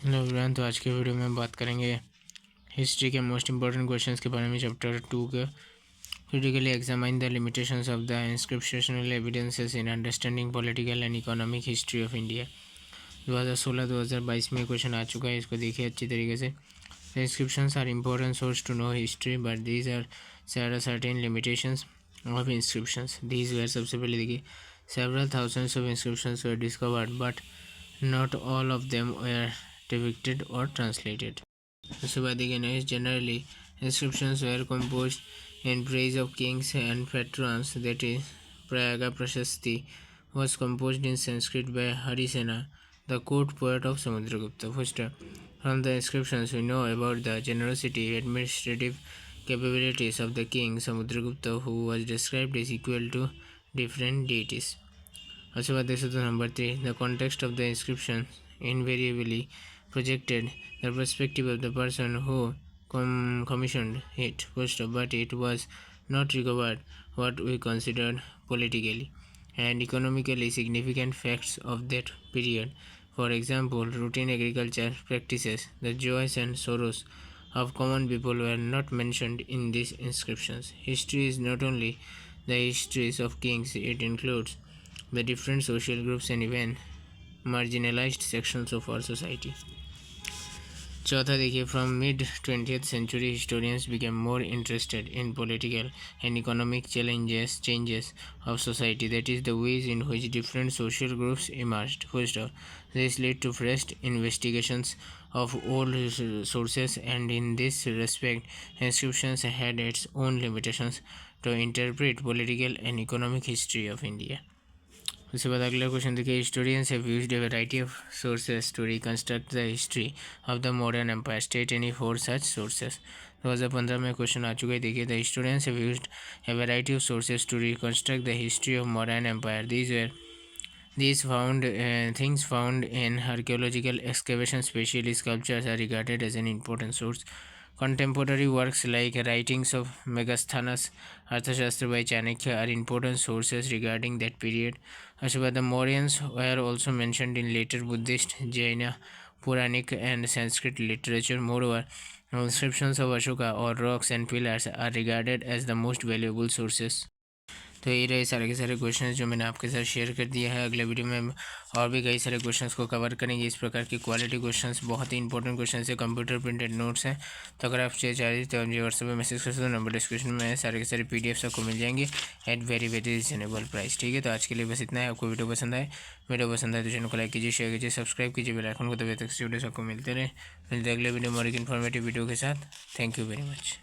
Hello everyone, तो आज के वीडियो में बात करेंगे हिस्ट्री के मोस्ट इंपॉर्टेंट क्वेश्चंस के बारे में। चैप्टर 2 के critically examine the limitations of the inscriptional evidences in understanding political and economic history of India. 2016-2022 में क्वेश्चन आ चुका है, इसको देखिए अच्छी तरीके से। The inscriptions are important source to know history but these are certain limitations of inscriptions. These were, सबसे पहले देखिए, several thousands of inscriptions were discovered but not all of them were depicted or translated. उसके बाद देखिए next, generally inscriptions were composed in praise of kings and patrons, that is Prayaga Prashasti was composed in Sanskrit by Harisena, the court poet of Samudragupta. First, from the inscriptions we know about the generosity administrative capabilities of the king Samudragupta, who was described as equal to different deities. उसके बाद देख सकते हो number 3, the context of the inscription invariably projected the perspective of the person who commissioned it first, but it was not recovered what we considered politically and economically significant facts of that period. For example, routine agriculture practices, the joys and sorrows of common people were not mentioned in these inscriptions. History is not only the histories of kings, it includes the different social groups and even marginalized sections of our society. चौथा देखिए, from mid 20th century historians became more interested in political and economic changes of society, that is the ways in which different social groups emerged. First, this led to fresh investigations of old sources, and in this respect inscriptions had its own limitations to interpret political and economic history of India. उसके बाद अगला question देखिए, historians have used a variety of sources to reconstruct the history of the modern empire, state any 4 such sources. 2015 में question आ चुका है, देखिए, the historians have used a variety of sources to reconstruct the history of modern empire. Things found in archaeological excavations, especially sculptures, are regarded as an important source. Contemporary works like writings of Megasthenes, Arthashastra by Chanakya are important sources regarding that period. The Mauryans were also mentioned in later Buddhist, Jaina, Puranic, and Sanskrit literature. Moreover, inscriptions of Ashoka or rocks and pillars are regarded as the most valuable sources. तो ये रहे सारे के सारे questions जो मैंने आपके साथ शेयर कर दिया है। अगले वीडियो में और भी कई सारे क्वेश्चंस को कवर करेंगे। इस प्रकार की क्वालिटी क्वेश्चंस, बहुत ही इंपॉर्टेंट क्वेश्चंस है, कंप्यूटर प्रिंटेड नोट्स हैं। तो अगर आप चाहिए तो मुझे व्हाट्सएप में मैसेज कर सकते हो, नंबर डिस्क्रिप्शन में सारे के सारे PDF आपको मिल जाएंगे at very very reasonable price. ठीक है, तो आज के लिए बस इतना है। आपको वीडियो पसंद आए तो चैनल को लाइक कीजिए, शेयर कीजिए, सब्सक्राइब कीजिए, बेल आइकन को दबाइए ताकि वीडियोस आपको मिलते रहे। मिलते अगले वीडियो में और एक इन्फॉर्मेटिव वीडियो के साथ। Thank you very much.